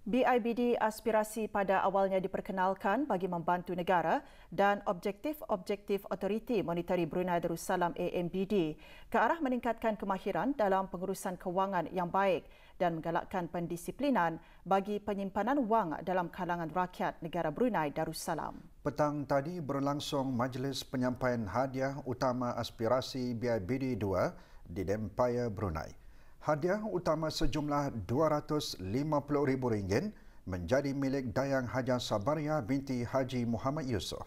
BIBD aspirasi pada awalnya diperkenalkan bagi membantu negara dan Objektif Authority Monetary Brunei Darussalam AMBD ke arah meningkatkan kemahiran dalam pengurusan kewangan yang baik dan menggalakkan pendisiplinan bagi penyimpanan wang dalam kalangan rakyat negara Brunei Darussalam. Petang tadi berlangsung majlis penyampaian hadiah utama aspirasi BIBD 2 di Dempaya, Brunei. Hadiah utama sejumlah RM250,000 menjadi milik Dayang Hajah Sabaria binti Haji Muhammad Yusof.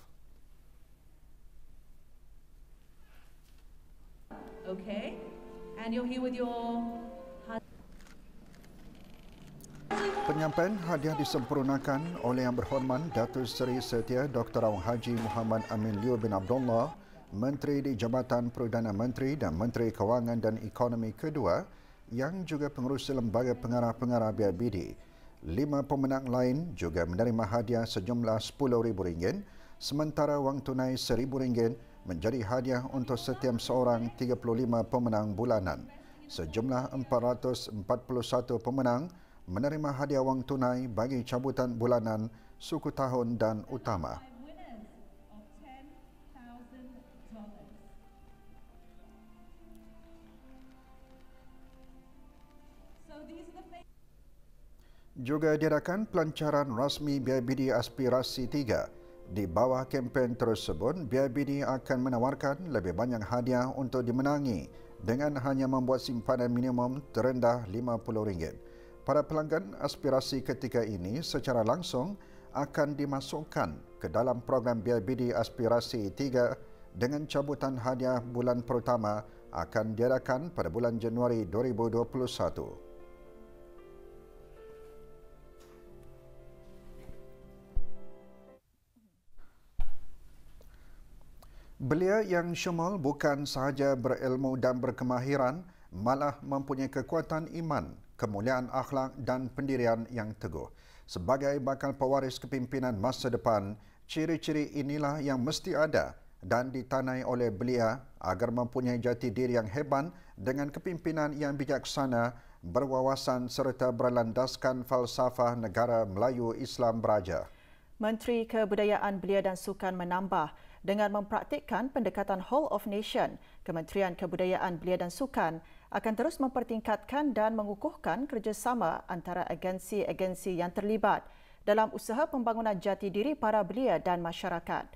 Okay, and you're here with your... Penyampaian hadiah disempurnakan oleh Yang Berhormat Datuk Seri Setia Dr. Awang Haji Muhammad Amin Liu bin Abdullah, Menteri di Jabatan Perdana Menteri dan Menteri Kewangan dan Ekonomi kedua yang juga pengerusi lembaga pengarah-pengarah BIBD. 5 pemenang lain juga menerima hadiah sejumlah RM10,000, sementara wang tunai RM1,000 menjadi hadiah untuk setiap seorang 35 pemenang bulanan. Sejumlah 441 pemenang menerima hadiah wang tunai bagi cabutan bulanan, suku tahun dan utama. Juga diadakan pelancaran rasmi BIBD Aspirasi 3. Di bawah kempen tersebut, BIBD akan menawarkan lebih banyak hadiah untuk dimenangi dengan hanya membuat simpanan minimum terendah RM50. Para pelanggan aspirasi ketika ini secara langsung akan dimasukkan ke dalam program BIBD Aspirasi 3 dengan cabutan hadiah bulan pertama akan diadakan pada bulan Januari 2021. Belia yang syumal bukan sahaja berilmu dan berkemahiran, malah mempunyai kekuatan iman, kemuliaan akhlak dan pendirian yang teguh. Sebagai bakal pewaris kepimpinan masa depan, ciri-ciri inilah yang mesti ada dan ditanai oleh belia agar mempunyai jati diri yang hebat dengan kepimpinan yang bijaksana, berwawasan serta berlandaskan falsafah negara Melayu Islam Beraja. Menteri Kebudayaan Belia dan Sukan menambah, dengan mempraktikkan pendekatan Whole of Nation, Kementerian Kebudayaan Belia dan Sukan akan terus mempertingkatkan dan mengukuhkan kerjasama antara agensi-agensi yang terlibat dalam usaha pembangunan jati diri para belia dan masyarakat.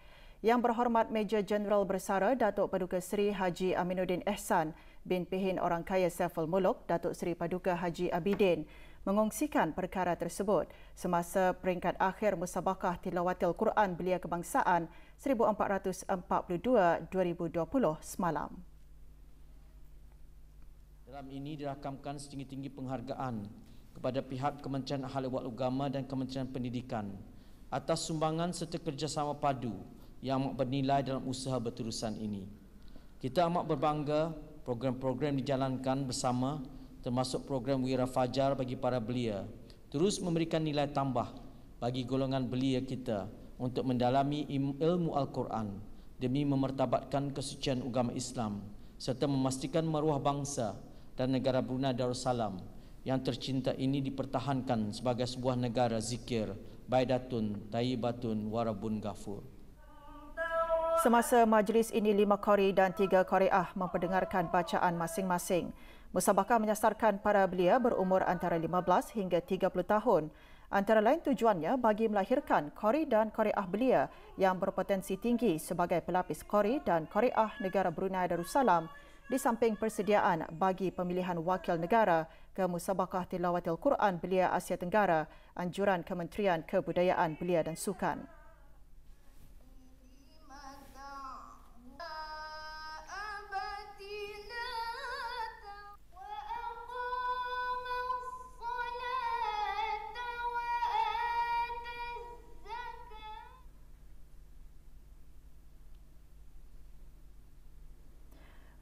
Yang Berhormat Major Jeneral Bersara Datuk Paduka Seri Haji Aminuddin Ehsan bin Pehin Orang Kaya Saiful Muluk Datuk Seri Paduka Haji Abidin mengongsikan perkara tersebut semasa peringkat akhir Musabaqah Tilawatil Quran Belia Kebangsaan 1442-2020 semalam. Dalam ini dirakamkan setinggi-tinggi penghargaan kepada pihak Kementerian Ahli Wal Agama dan Kementerian Pendidikan atas sumbangan serta kerjasama padu yang amat bernilai dalam usaha berterusan ini. Kita amat berbangga program-program dijalankan bersama, termasuk program Wira Fajar bagi para belia, terus memberikan nilai tambah bagi golongan belia kita untuk mendalami ilmu Al-Quran demi memertabatkan kesucian agama Islam serta memastikan maruah bangsa dan negara Brunei Darussalam yang tercinta ini dipertahankan sebagai sebuah negara zikir, baidatun, tayyibatun, warabun ghafur. Semasa majlis ini, 5 qari dan 3 qariah memperdengarkan bacaan masing-masing. Musabaqah menyasarkan para belia berumur antara 15 hingga 30 tahun. Antara lain tujuannya bagi melahirkan qari dan qariah belia yang berpotensi tinggi sebagai pelapis qari dan qariah negara Brunei Darussalam di samping persediaan bagi pemilihan wakil negara ke Musabaqah Tilawatil Quran Belia Asia Tenggara, anjuran Kementerian Kebudayaan Belia dan Sukan.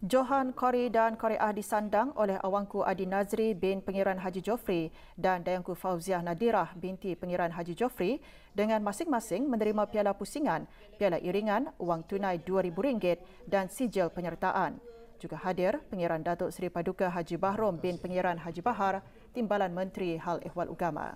Johan Qari dan Qariah disandang oleh Awangku Adi Nazri bin Pengiran Haji Jofri dan Dayangku Fauziah Nadirah binti Pengiran Haji Jofri dengan masing-masing menerima piala pusingan, piala iringan, wang tunai RM2,000 dan sijil penyertaan. Juga hadir Pengiran Datuk Seri Paduka Haji Bahrom bin Pengiran Haji Bahar, Timbalan Menteri Hal Ehwal Agama.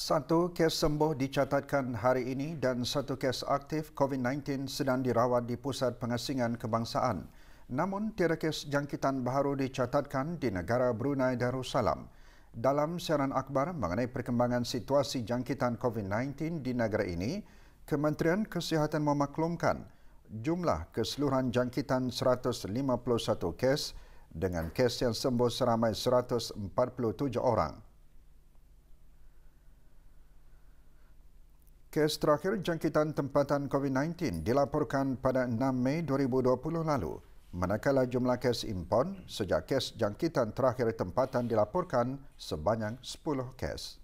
Satu kes sembuh dicatatkan hari ini dan satu kes aktif COVID-19 sedang dirawat di Pusat Pengasingan Kebangsaan. Namun, tiada kes jangkitan baharu dicatatkan di negara Brunei Darussalam. Dalam siaran akhbar mengenai perkembangan situasi jangkitan COVID-19 di negara ini, Kementerian Kesihatan memaklumkan jumlah keseluruhan jangkitan 151 kes dengan kes yang sembuh seramai 147 orang. Kes terakhir jangkitan tempatan COVID-19 dilaporkan pada 6 Mei 2020 lalu, manakala jumlah kes impon sejak kes jangkitan terakhir tempatan dilaporkan sebanyak 10 kes.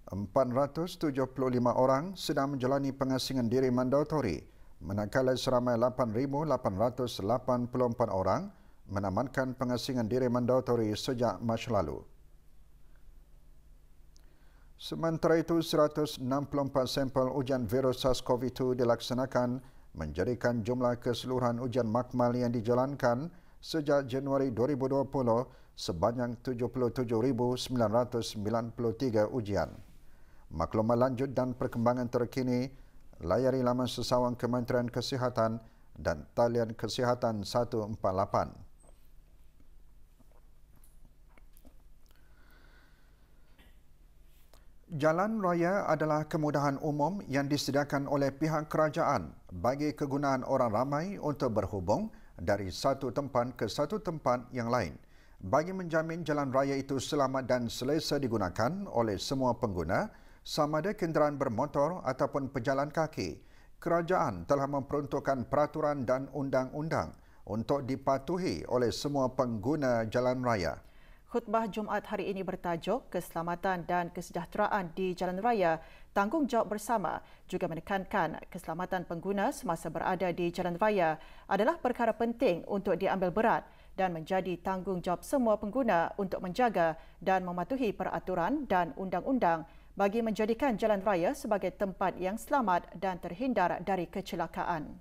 475 orang sedang menjalani pengasingan diri mandatori, manakala seramai 8,884 orang menamatkan pengasingan diri mandatori sejak Mac lalu. Sementara itu, 164 sampel ujian virus SARS-CoV-2 dilaksanakan, menjadikan jumlah keseluruhan ujian makmal yang dijalankan sejak Januari 2020 sebanyak 77,993 ujian. Maklumat lanjut dan perkembangan terkini, layari laman sesawang Kementerian Kesihatan dan talian Kesihatan 148. Jalan raya adalah kemudahan umum yang disediakan oleh pihak kerajaan bagi kegunaan orang ramai untuk berhubung dari satu tempat ke satu tempat yang lain. Bagi menjamin jalan raya itu selamat dan selesa digunakan oleh semua pengguna, sama ada kenderaan bermotor ataupun pejalan kaki, kerajaan telah memperuntukkan peraturan dan undang-undang untuk dipatuhi oleh semua pengguna jalan raya. Khutbah Jumaat hari ini bertajuk Keselamatan dan Kesejahteraan di Jalan Raya, Tanggungjawab Bersama, juga menekankan keselamatan pengguna semasa berada di jalan raya adalah perkara penting untuk diambil berat dan menjadi tanggungjawab semua pengguna untuk menjaga dan mematuhi peraturan dan undang-undang bagi menjadikan jalan raya sebagai tempat yang selamat dan terhindar dari kecelakaan.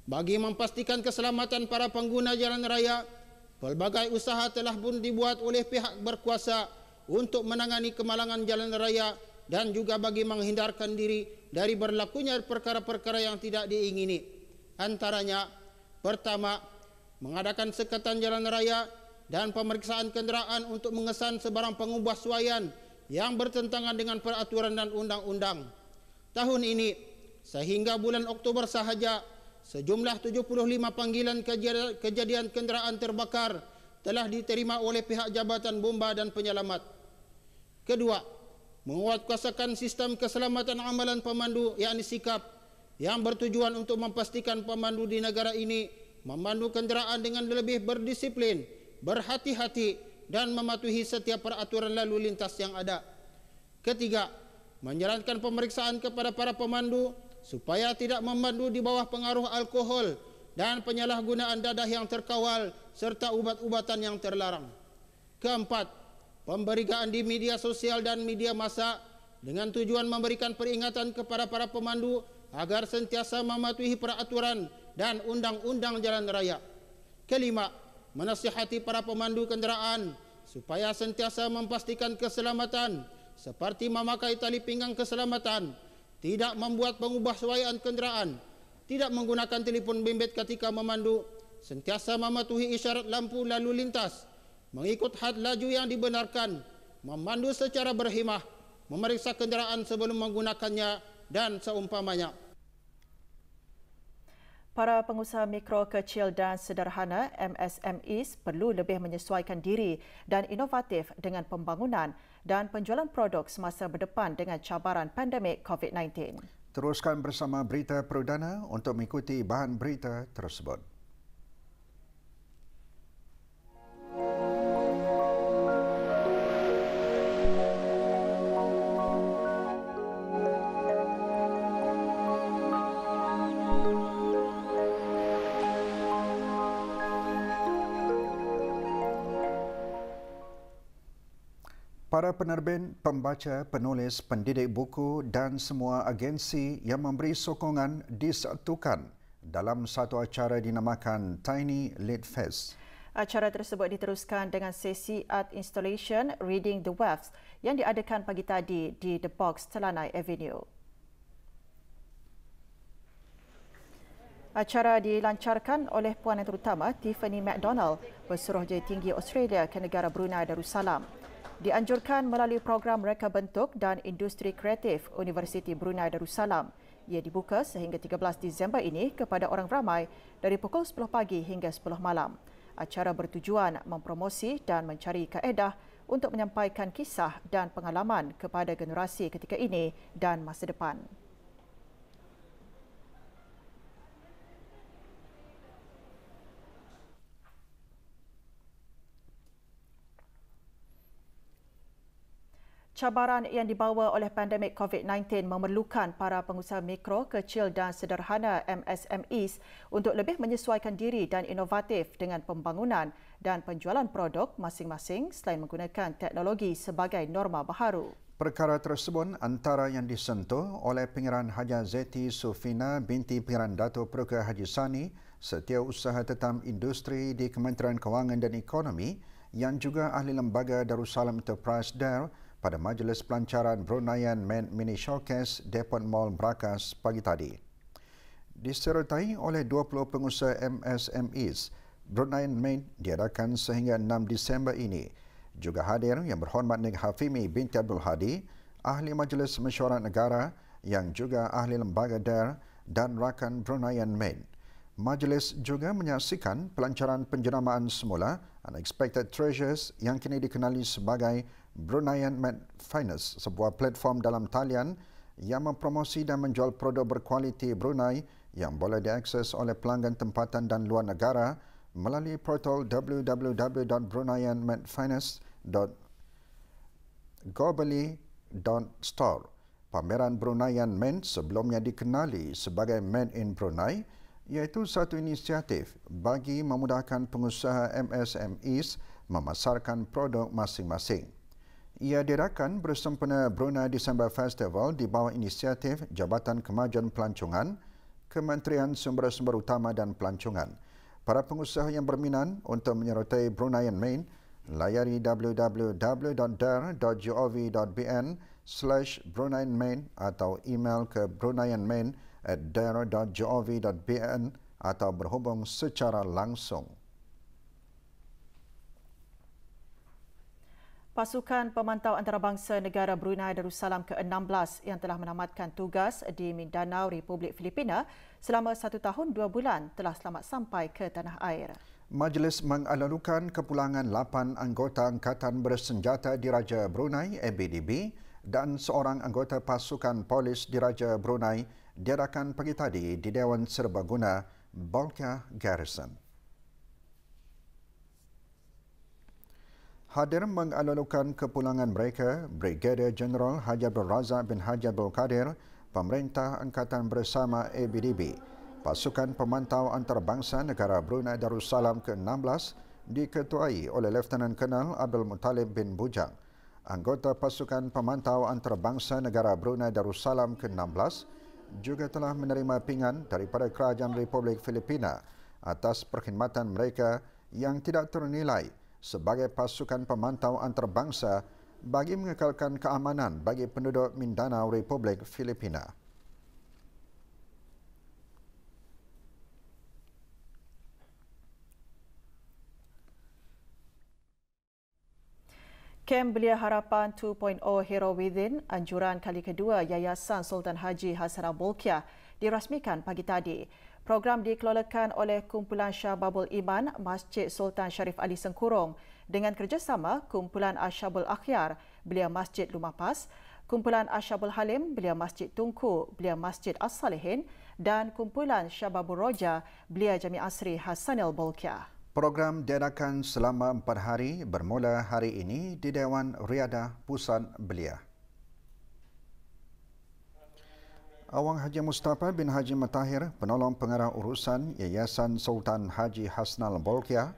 Bagi memastikan keselamatan para pengguna jalan raya, pelbagai usaha telah pun dibuat oleh pihak berkuasa untuk menangani kemalangan jalan raya dan juga bagi menghindarkan diri dari berlakunya perkara-perkara yang tidak diingini. Antaranya, pertama, mengadakan sekatan jalan raya dan pemeriksaan kenderaan untuk mengesan sebarang pengubah suaian yang bertentangan dengan peraturan dan undang-undang. Tahun ini, sehingga bulan Oktober sahaja, sejumlah 75 panggilan kejadian kenderaan terbakar telah diterima oleh pihak Jabatan Bomba dan Penyelamat. Kedua, menguatkuasakan sistem keselamatan amalan pemandu yakni SIKAP yang bertujuan untuk memastikan pemandu di negara ini memandu kenderaan dengan lebih berdisiplin, berhati-hati dan mematuhi setiap peraturan lalu lintas yang ada. Ketiga, menjalankan pemeriksaan kepada para pemandu supaya tidak memandu di bawah pengaruh alkohol dan penyalahgunaan dadah yang terkawal serta ubat-ubatan yang terlarang. Keempat, pemberitaan di media sosial dan media massa dengan tujuan memberikan peringatan kepada para pemandu agar sentiasa mematuhi peraturan dan undang-undang jalan raya. Kelima, menasihati para pemandu kenderaan supaya sentiasa memastikan keselamatan seperti memakai tali pinggang keselamatan, tidak membuat pengubah suaian kenderaan, tidak menggunakan telefon bimbit ketika memandu, sentiasa mematuhi isyarat lampu lalu lintas, mengikut had laju yang dibenarkan, memandu secara berhemah, memeriksa kenderaan sebelum menggunakannya dan seumpamanya. Para pengusaha mikro, kecil dan sederhana MSMEs perlu lebih menyesuaikan diri dan inovatif dengan pembangunan dan penjualan produk semasa berdepan dengan cabaran pandemik COVID-19. Teruskan bersama Berita Perdana untuk mengikuti bahan berita tersebut. Para penerbit, pembaca, penulis, pendidik buku dan semua agensi yang memberi sokongan disatukan dalam satu acara dinamakan Tiny Lit Fest. Acara tersebut diteruskan dengan sesi art installation Reading the Waves yang diadakan pagi tadi di The Box, Telanai Avenue. Acara dilancarkan oleh Puan Yang Terutama Tiffany McDonald, Pesuruhjaya Tinggi Australia ke negara Brunei Darussalam. Dianjurkan melalui program Reka Bentuk dan Industri Kreatif Universiti Brunei Darussalam. Ia dibuka sehingga 13 Disember ini kepada orang ramai dari pukul 10 pagi hingga 10 malam. Acara bertujuan mempromosi dan mencari kaedah untuk menyampaikan kisah dan pengalaman kepada generasi ketika ini dan masa depan. Cabaran yang dibawa oleh pandemik COVID-19 memerlukan para pengusaha mikro, kecil dan sederhana MSMEs untuk lebih menyesuaikan diri dan inovatif dengan pembangunan dan penjualan produk masing-masing selain menggunakan teknologi sebagai norma baharu. Perkara tersebut antara yang disentuh oleh Pengiran Haja Zeti Sufina binti Pengiran Dato' Peruka Haji Sani, Setiausaha Tetap Industri di Kementerian Kewangan dan Ekonomi yang juga ahli lembaga Darussalam Enterprise DARE pada Majlis Pelancaran Bruneian Men Mini Showcase Depot Mall Brakas pagi tadi. Disertai oleh 20 pengusaha MSMEs, Bruneian Men diadakan sehingga 6 Disember ini. Juga hadir Yang Berhormat Nik Hafimi binti Abdul Hadi, Ahli Majlis Mesyuarat Negara yang juga ahli lembaga DARE dan rakan Bruneian Men. Majlis juga menyaksikan pelancaran penjenamaan semula Unexpected Treasures yang kini dikenali sebagai Bruneian Men Finance, sebuah platform dalam talian yang mempromosi dan menjual produk berkualiti Brunei yang boleh diakses oleh pelanggan tempatan dan luar negara melalui portal www.bruneianmenfinance.globally.store. Pameran Bruneian Men sebelumnya dikenali sebagai Men in Brunei, iaitu satu inisiatif bagi memudahkan pengusaha MSMEs memasarkan produk masing-masing. Ia diadakan bersempena Brunei December Festival di bawah inisiatif Jabatan Kemajuan Pelancongan, Kementerian Sumber-Sumber Utama dan Pelancongan. Para pengusaha yang berminat untuk menyertai Bruneian Men, layari www.dare.gov.bn/bruneianmen atau email ke bruneianmen@dare.gov.bn atau berhubung secara langsung. Pasukan Pemantau Antarabangsa Negara Brunei Darussalam ke-16 yang telah menamatkan tugas di Mindanao, Republik Filipina selama 1 tahun 2 bulan telah selamat sampai ke tanah air. Majlis mengalu-alukan kepulangan 8 anggota Angkatan Bersenjata Diraja Brunei (ABDB) dan seorang anggota pasukan polis Diraja Brunei diadakan pagi tadi di Dewan Serbaguna Bolkiah Garrison. Hadir mengalu-alukan kepulangan mereka Brigadier Jeneral Haji Abdul Razak bin Haji Abdul Kadir, Pemerintah Angkatan Bersama ABDB, Pasukan Pemantau Antarabangsa Negara Brunei Darussalam ke-16 diketuai oleh Lieutenant Colonel Abdul Muttalib bin Bujang. Anggota Pasukan Pemantau Antarabangsa Negara Brunei Darussalam ke-16 juga telah menerima pingan daripada Kerajaan Republik Filipina atas perkhidmatan mereka yang tidak ternilai sebagai pasukan pemantau antarabangsa bagi mengekalkan keamanan bagi penduduk Mindanao Republik Filipina. Kem Belia Harapan 2.0 Hero Within, anjuran kali kedua Yayasan Sultan Haji Hassanal Bolkiah dirasmikan pagi tadi. Program dikelolakan oleh Kumpulan Syababul Iman Masjid Sultan Sharif Ali Sengkurung dengan kerjasama Kumpulan Asyabul Akhyar Belia Masjid Lumapas, Kumpulan Asyabul Halim Belia Masjid Tunku Belia Masjid As-Salihin dan Kumpulan Syababul Roja Belia Jami Asri Hassanal Bolkiah. Program diadakan selama 4 hari bermula hari ini di Dewan Riadah Pusat Belia. Awang Haji Mustafa bin Haji Matahir, penolong pengarah urusan Yayasan Sultan Haji Hassanal Bolkiah,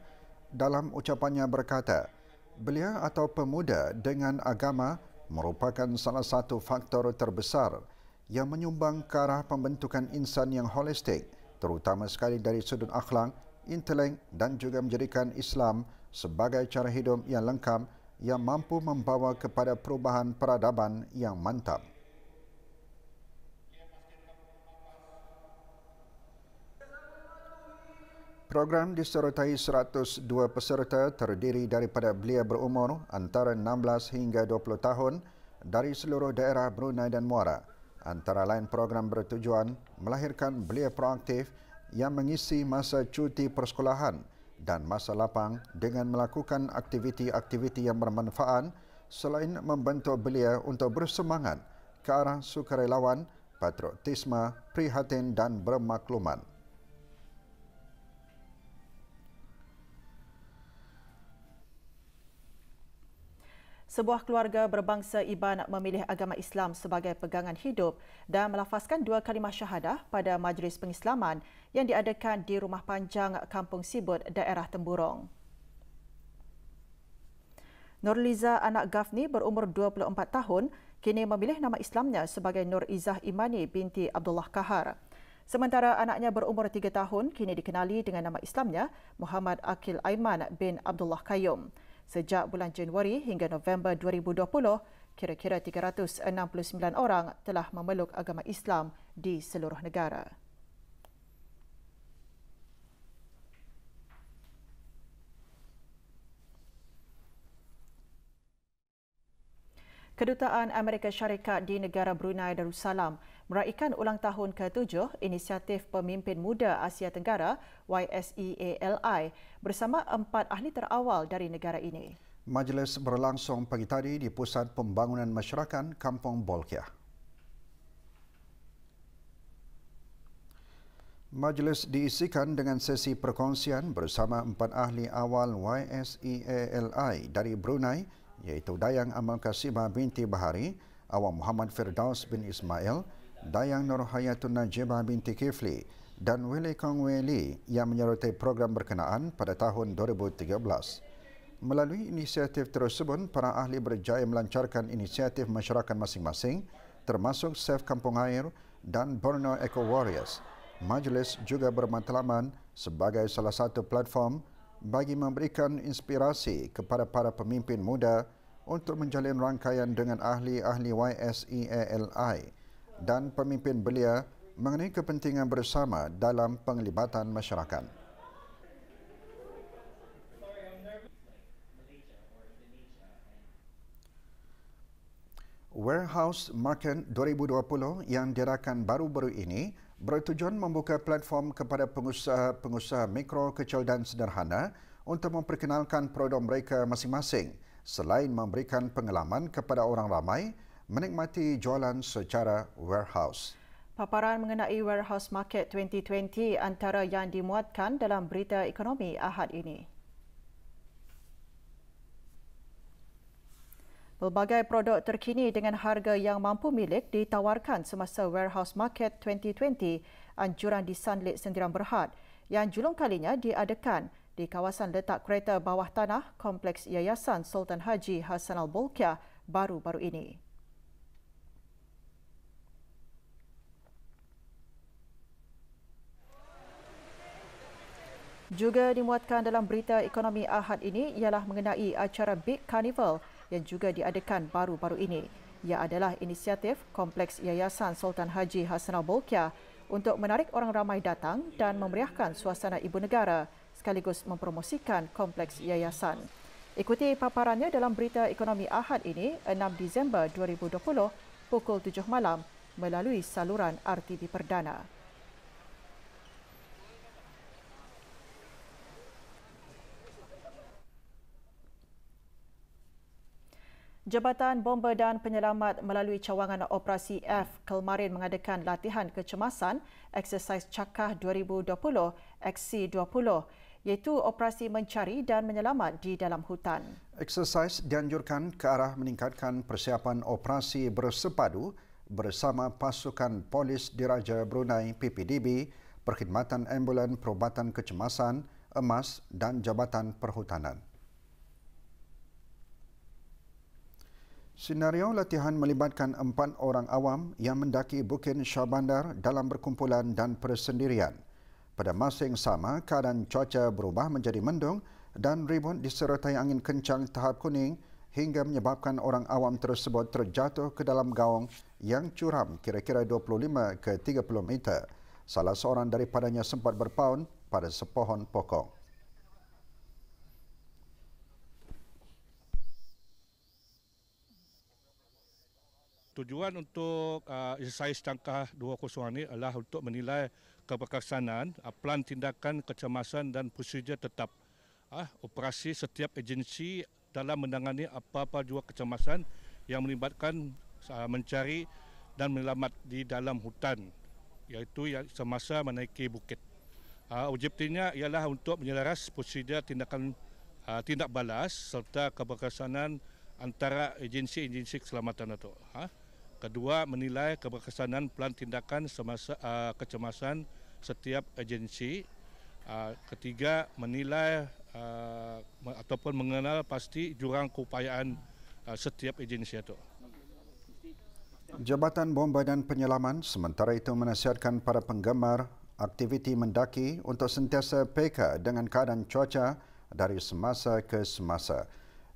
dalam ucapannya berkata, belia atau pemuda dengan agama merupakan salah satu faktor terbesar yang menyumbang ke arah pembentukan insan yang holistik, terutama sekali dari sudut akhlak, intelek dan juga menjadikan Islam sebagai cara hidup yang lengkap yang mampu membawa kepada perubahan peradaban yang mantap. Program disertai 102 peserta terdiri daripada belia berumur antara 16 hingga 20 tahun dari seluruh daerah Brunei dan Muara. Antara lain program bertujuan melahirkan belia proaktif yang mengisi masa cuti persekolahan dan masa lapang dengan melakukan aktiviti-aktiviti yang bermanfaat selain membentuk belia untuk bersemangat ke arah sukarelawan, patriotisme, prihatin dan bermakluman. Sebuah keluarga berbangsa Iban memilih agama Islam sebagai pegangan hidup dan melafazkan 2 kalimah syahadah pada majlis pengislaman yang diadakan di Rumah Panjang Kampung Sibut, daerah Temburong. Nurliza anak Gafni berumur 24 tahun kini memilih nama Islamnya sebagai Nur Izzah Imani binti Abdullah Kahar. Sementara anaknya berumur 3 tahun kini dikenali dengan nama Islamnya Muhammad Akil Aiman bin Abdullah Qayyum. Sejak bulan Januari hingga November 2020, kira-kira 369 orang telah memeluk agama Islam di seluruh negara. Kedutaan Amerika Syarikat di negara Brunei Darussalam meraihkan ulang tahun ke-7 inisiatif Pemimpin Muda Asia Tenggara YSEALI bersama 4 ahli terawal dari negara ini. Majlis berlangsung pagi tadi di Pusat Pembangunan Masyarakat Kampung Bolkiah. Majlis diisikan dengan sesi perkongsian bersama 4 ahli awal YSEALI dari Brunei iaitu Dayang Amal Kasibah binti Bahari, Awang Muhammad Firdaus bin Ismail, Dayang Nur Hayatun Najibah binti Kifli dan Weli Kong Weli yang menyertai program berkenaan pada tahun 2013. Melalui inisiatif tersebut, para ahli berjaya melancarkan inisiatif masyarakat masing-masing termasuk Save Kampung Air dan Borneo Eco Warriors. Majlis juga bermatlamat sebagai salah satu platform bagi memberikan inspirasi kepada para pemimpin muda untuk menjalin rangkaian dengan ahli-ahli YSEALI dan pemimpin belia mengenai kepentingan bersama dalam penglibatan masyarakat. Warehouse Market 2020 yang diadakan baru-baru ini bertujuan membuka platform kepada pengusaha mikro, kecil dan sederhana untuk memperkenalkan produk mereka masing-masing selain memberikan pengalaman kepada orang ramai menikmati jualan secara warehouse. Paparan mengenai Warehouse Market 2020 antara yang dimuatkan dalam berita ekonomi Ahad ini. Pelbagai produk terkini dengan harga yang mampu milik ditawarkan semasa Warehouse Market 2020 anjuran di Sunlit Sendirian Berhad yang julung kalinya diadakan di kawasan letak kereta bawah tanah Kompleks Yayasan Sultan Haji Hassanal Bolkiah baru-baru ini. Juga dimuatkan dalam berita ekonomi Ahad ini ialah mengenai acara Big Carnival yang juga diadakan baru-baru ini. Ia adalah inisiatif Kompleks Yayasan Sultan Haji Hassanal Bolkiah untuk menarik orang ramai datang dan memeriahkan suasana ibu negara sekaligus mempromosikan kompleks yayasan. Ikuti paparannya dalam berita ekonomi Ahad ini 6 Disember 2020 pukul 7 malam melalui saluran RTV Perdana. Jabatan Bomba dan Penyelamat melalui cawangan Operasi F kemarin mengadakan latihan kecemasan Eksersis Cakah 2020 XC20 iaitu operasi mencari dan menyelamat di dalam hutan. Eksersis dianjurkan ke arah meningkatkan persiapan operasi bersepadu bersama pasukan Polis Diraja Brunei PPDB, Perkhidmatan Ambulan Perubatan Kecemasan, Emas dan Jabatan Perhutanan. Senario latihan melibatkan 4 orang awam yang mendaki Bukit Syahbandar dalam berkumpulan dan persendirian. Pada masa yang sama, keadaan cuaca berubah menjadi mendung dan ribut disertai angin kencang tahap kuning hingga menyebabkan orang awam tersebut terjatuh ke dalam gaung yang curam kira-kira 25 ke 30 meter. Salah seorang daripadanya sempat berpaun pada sepohon pokok. Tujuan untuk eksersis Tangkah 20 ini adalah untuk menilai keberkesanan pelan tindakan kecemasan dan prosedur tetap operasi setiap agensi dalam menangani apa-apa jua kecemasan yang melibatkan mencari dan menyelamat di dalam hutan, iaitu semasa menaiki bukit. Objektifnya ialah untuk menyelaras prosedur tindak balas serta keberkesanan antara agensi-agensi keselamatan itu. Kedua, menilai keberkesanan pelan tindakan semasa kecemasan setiap agensi. Ketiga, menilai ataupun mengenal pasti jurang keupayaan setiap agensi itu. Jabatan Bomba dan Penyelaman sementara itu menasihatkan para penggemar aktiviti mendaki untuk sentiasa peka dengan keadaan cuaca dari semasa ke semasa.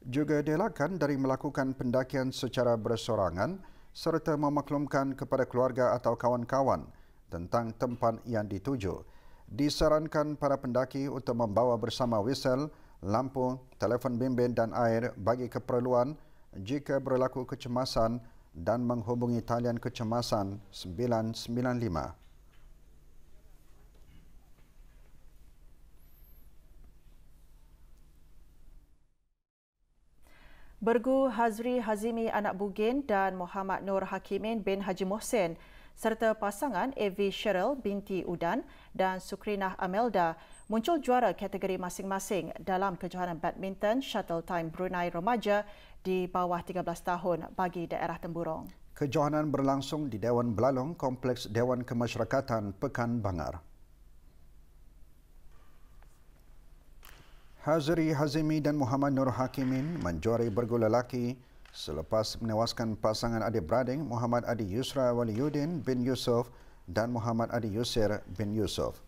Juga dielakkan dari melakukan pendakian secara bersorangan serta memaklumkan kepada keluarga atau kawan-kawan tentang tempat yang dituju. Disarankan para pendaki untuk membawa bersama whistle, lampu, telefon bimbit dan air bagi keperluan jika berlaku kecemasan dan menghubungi talian kecemasan 995. Bergu Hazri Hazimi anak Bugin dan Muhammad Nur Hakimin bin Haji Mohsin serta pasangan Evi Cheryl binti Udan dan Sukrinah Amelda muncul juara kategori masing-masing dalam kejohanan badminton Shuttle Time Brunei Remaja di bawah 13 tahun bagi daerah Temburong. Kejohanan berlangsung di Dewan Belalong Kompleks Dewan Kemasyarakatan Pekan Bangar. Hazri Hazimi dan Muhammad Nur Hakimin menjuarai bergu lelaki selepas menewaskan pasangan adik-beradik Muhammad Adi Yusra Waliyuddin bin Yusof dan Muhammad Adi Yusir bin Yusof.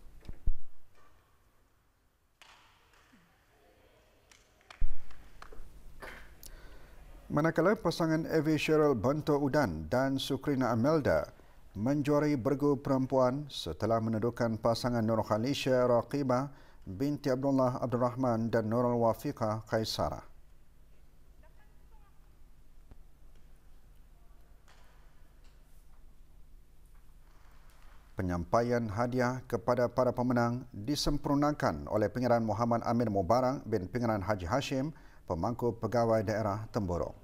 Manakala pasangan Evi Cheryl Bento Udan dan Sukrina Amelda menjuarai bergu perempuan setelah mendudukan pasangan Nur Khalisha Raqibah binti Abdullah Abdul Rahman dan Nurul Wafiqah Kaisara. Penyampaian hadiah kepada para pemenang disempurnakan oleh Pengeran Muhammad Amir Mubarak bin Pengeran Haji Hashim, pemangku pegawai daerah Temburong.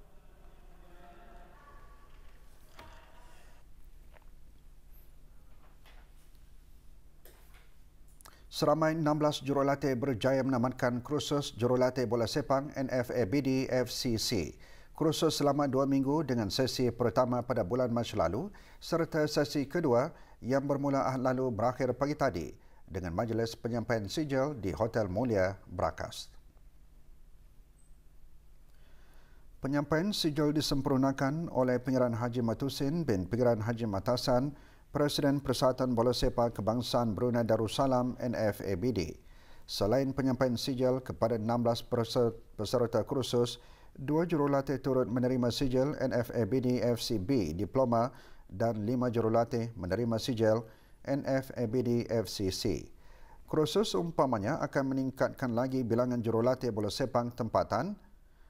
Seramai 16 jurulatih berjaya menamatkan kursus jurulatih bola sepak NFABD FCC. Kursus selama 2 minggu dengan sesi pertama pada bulan Mac lalu serta sesi kedua yang bermula Ahad lalu berakhir pagi tadi dengan majlis penyampaian sijil di Hotel Mulia, Brakas. Penyampaian sijil disempurnakan oleh Pengeran Haji Matusin bin Pengeran Haji Matasan, Presiden Persatuan Bola Sepak Kebangsaan Brunei Darussalam NFABD. Selain penyampaian sijil kepada 16 peserta kursus, 2 jurulatih turut menerima sijil NFABD FCB Diploma dan 5 jurulatih menerima sijil NFABD FCC. Kursus umpamanya akan meningkatkan lagi bilangan jurulatih bola sepak tempatan,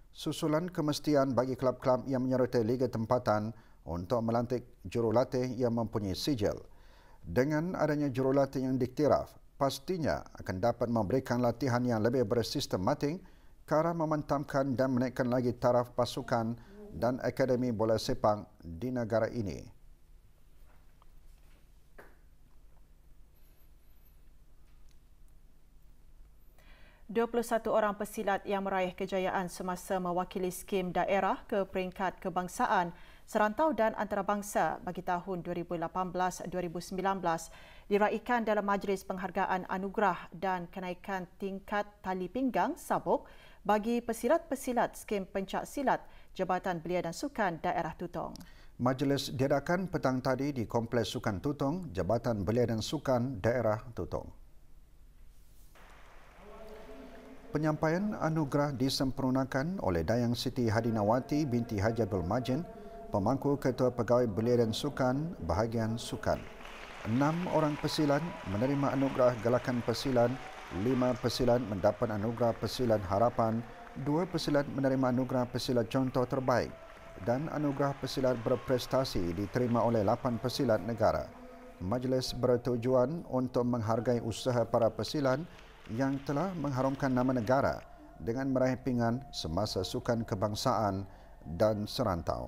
susulan kemestian bagi klub-klub yang menyertai Liga Tempatan untuk melantik jurulatih yang mempunyai sijil. Dengan adanya jurulatih yang diktiraf, pastinya akan dapat memberikan latihan yang lebih bersistematik ke arah memantapkan dan menaikkan lagi taraf pasukan dan akademi bola sepak di negara ini. $21 orang pesilat yang meraih kejayaan semasa mewakili skim daerah ke peringkat kebangsaan serantau dan antarabangsa bagi tahun 2018-2019 diraikan dalam majlis penghargaan anugerah dan kenaikan tingkat tali pinggang sabuk bagi pesilat-pesilat skim pencak silat Jabatan Belia dan Sukan Daerah Tutong. Majlis diadakan petang tadi di Kompleks Sukan Tutong, Jabatan Belia dan Sukan Daerah Tutong. Penyampaian anugerah disempurnakan oleh Dayang Siti Hadinawati binti Haji Abdul Majid, pemangku Ketua Pegawai Belia dan Sukan bahagian Sukan. 6 orang pesilan menerima anugerah Galakan Pesilan, 5 pesilan mendapat anugerah Pesilan Harapan, 2 pesilan menerima anugerah Pesilan Contoh Terbaik dan anugerah Pesilan Berprestasi diterima oleh 8 pesilan negara. Majlis bertujuan untuk menghargai usaha para pesilan yang telah mengharumkan nama negara dengan meraih pinggan semasa sukan kebangsaan dan serantau.